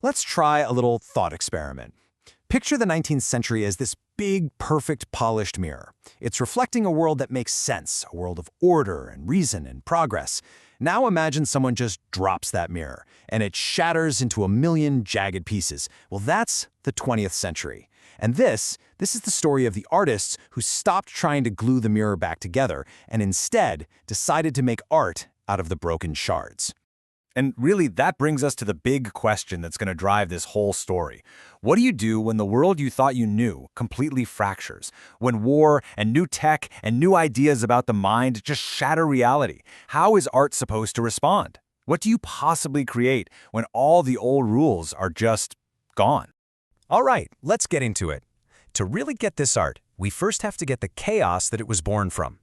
Let's try a little thought experiment. Picture the 19th century as this big, perfect, polished mirror. It's reflecting a world that makes sense, a world of order and reason and progress. Now imagine someone just drops that mirror, and it shatters into a million jagged pieces. Well, that's the 20th century. And this is the story of the artists who stopped trying to glue the mirror back together and instead decided to make art out of the broken shards. And really, that brings us to the big question that's going to drive this whole story. What do you do when the world you thought you knew completely fractures? When war and new tech and new ideas about the mind just shatter reality? How is art supposed to respond? What do you possibly create when all the old rules are just gone? All right, let's get into it. To really get this art, we first have to get the chaos that it was born from.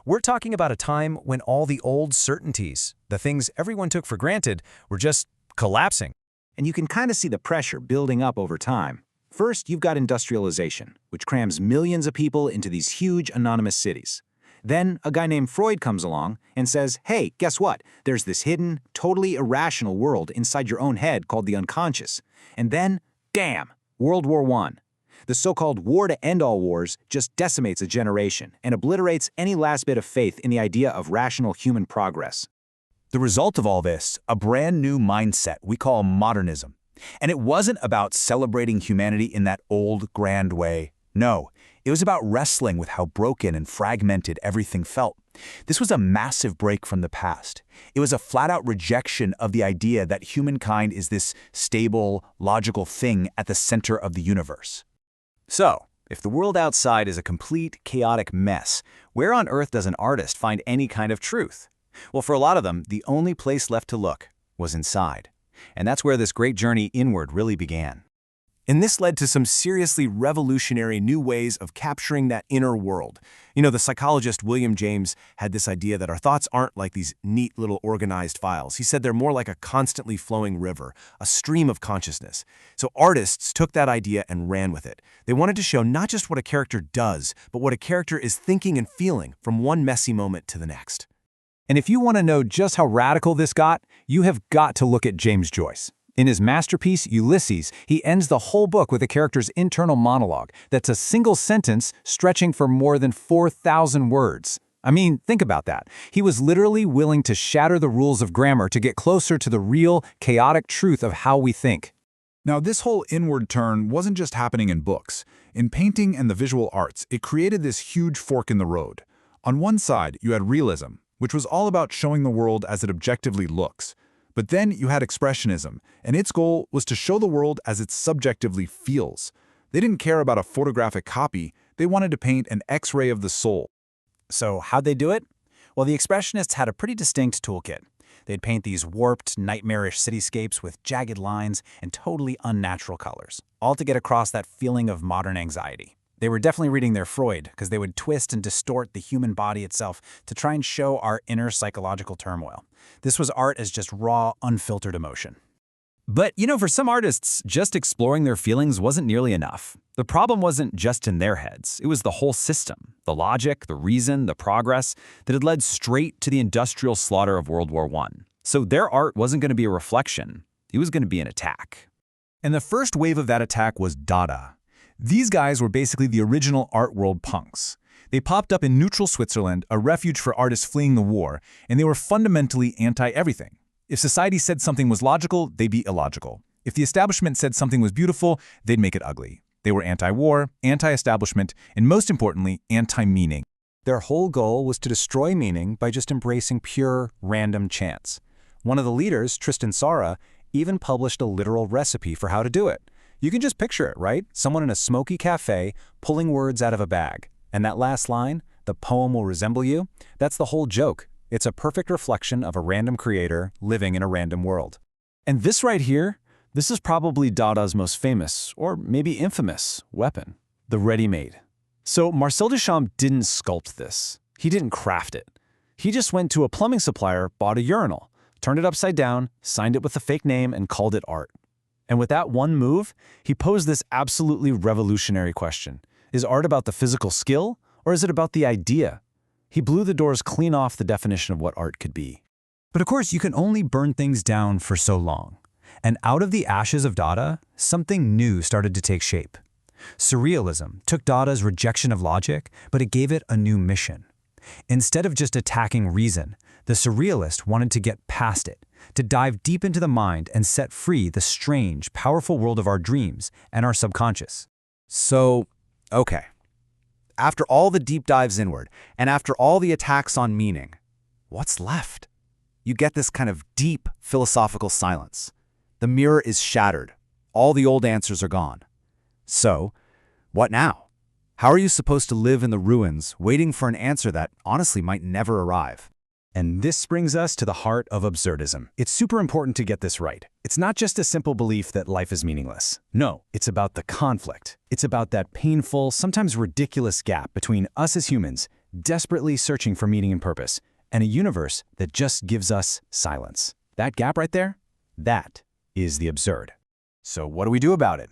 We're talking about a time when all the old certainties, the things everyone took for granted, were just collapsing. And you can kind of see the pressure building up over time. First, you've got industrialization, which crams millions of people into these huge anonymous cities. Then, a guy named Freud comes along and says, hey, guess what? There's this hidden, totally irrational world inside your own head called the unconscious. And then, damn, World War I. The so-called war to end all wars just decimates a generation and obliterates any last bit of faith in the idea of rational human progress. The result of all this, a brand new mindset we call modernism. And it wasn't about celebrating humanity in that old, grand way. No, it was about wrestling with how broken and fragmented everything felt. This was a massive break from the past. It was a flat-out rejection of the idea that humankind is this stable, logical thing at the center of the universe. So, if the world outside is a complete, chaotic mess, where on earth does an artist find any kind of truth? Well, for a lot of them, the only place left to look was inside. And that's where this great journey inward really began. And this led to some seriously revolutionary new ways of capturing that inner world. You know, the psychologist William James had this idea that our thoughts aren't like these neat little organized files. He said they're more like a constantly flowing river, a stream of consciousness. So artists took that idea and ran with it. They wanted to show not just what a character does, but what a character is thinking and feeling from one messy moment to the next. And if you want to know just how radical this got, you have got to look at James Joyce. In his masterpiece, Ulysses, he ends the whole book with a character's internal monologue that's a single sentence stretching for more than 4,000 words. I mean, think about that. He was literally willing to shatter the rules of grammar to get closer to the real, chaotic truth of how we think. Now, this whole inward turn wasn't just happening in books. In painting and the visual arts, it created this huge fork in the road. On one side, you had realism, which was all about showing the world as it objectively looks. But then you had Expressionism, and its goal was to show the world as it subjectively feels. They didn't care about a photographic copy, they wanted to paint an X-ray of the soul. So how'd they do it? Well, the Expressionists had a pretty distinct toolkit. They'd paint these warped, nightmarish cityscapes with jagged lines and totally unnatural colors, all to get across that feeling of modern anxiety. They were definitely reading their Freud, because they would twist and distort the human body itself to try and show our inner psychological turmoil. This was art as just raw, unfiltered emotion. But, you know, for some artists, just exploring their feelings wasn't nearly enough. The problem wasn't just in their heads. It was the whole system, the logic, the reason, the progress that had led straight to the industrial slaughter of World War I. So their art wasn't going to be a reflection. It was going to be an attack. And the first wave of that attack was Dada. These guys were basically the original art world punks. They popped up in neutral Switzerland, a refuge for artists fleeing the war, and they were fundamentally anti-everything. If society said something was logical, they'd be illogical. If the establishment said something was beautiful, they'd make it ugly. They were anti-war, anti-establishment, and most importantly, anti-meaning. Their whole goal was to destroy meaning by just embracing pure, random chance. One of the leaders, Tristan Tzara, even published a literal recipe for how to do it. You can just picture it, right? Someone in a smoky cafe pulling words out of a bag. And that last line, the poem will resemble you, that's the whole joke. It's a perfect reflection of a random creator living in a random world. And this right here, this is probably Dada's most famous, or maybe infamous, weapon, the ready-made. So Marcel Duchamp didn't sculpt this. He didn't craft it. He just went to a plumbing supplier, bought a urinal, turned it upside down, signed it with a fake name, and called it art. And with that one move, he posed this absolutely revolutionary question. Is art about the physical skill, or is it about the idea? He blew the doors clean off the definition of what art could be. But of course, you can only burn things down for so long. And out of the ashes of Dada, something new started to take shape. Surrealism took Dada's rejection of logic, but it gave it a new mission. Instead of just attacking reason, the Surrealist wanted to get past it, to dive deep into the mind and set free the strange, powerful world of our dreams and our subconscious. So, okay. After all the deep dives inward, and after all the attacks on meaning, what's left? You get this kind of deep philosophical silence. The mirror is shattered. All the old answers are gone. So, what now? How are you supposed to live in the ruins, waiting for an answer that honestly might never arrive? And this brings us to the heart of absurdism. It's super important to get this right. It's not just a simple belief that life is meaningless. No, it's about the conflict. It's about that painful, sometimes ridiculous gap between us as humans, desperately searching for meaning and purpose, and a universe that just gives us silence. That gap right there, that is the absurd. So what do we do about it?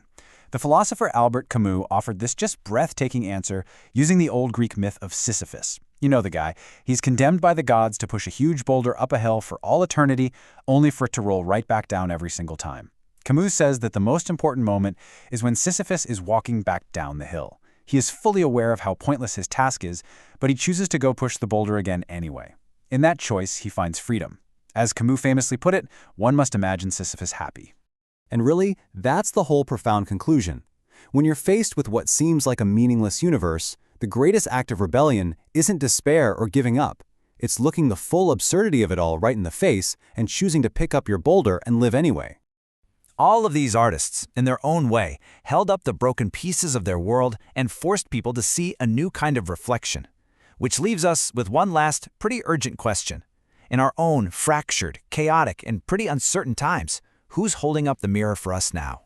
The philosopher Albert Camus offered this just breathtaking answer using the old Greek myth of Sisyphus. You know the guy. He's condemned by the gods to push a huge boulder up a hill for all eternity, only for it to roll right back down every single time. Camus says that the most important moment is when Sisyphus is walking back down the hill. He is fully aware of how pointless his task is, but he chooses to go push the boulder again anyway. In that choice, he finds freedom. As Camus famously put it, one must imagine Sisyphus happy. And really, that's the whole profound conclusion. When you're faced with what seems like a meaningless universe, the greatest act of rebellion isn't despair or giving up. It's looking the full absurdity of it all right in the face and choosing to pick up your boulder and live anyway. All of these artists, in their own way, held up the broken pieces of their world and forced people to see a new kind of reflection. Which leaves us with one last, pretty urgent question. In our own fractured, chaotic, and pretty uncertain times, who's holding up the mirror for us now?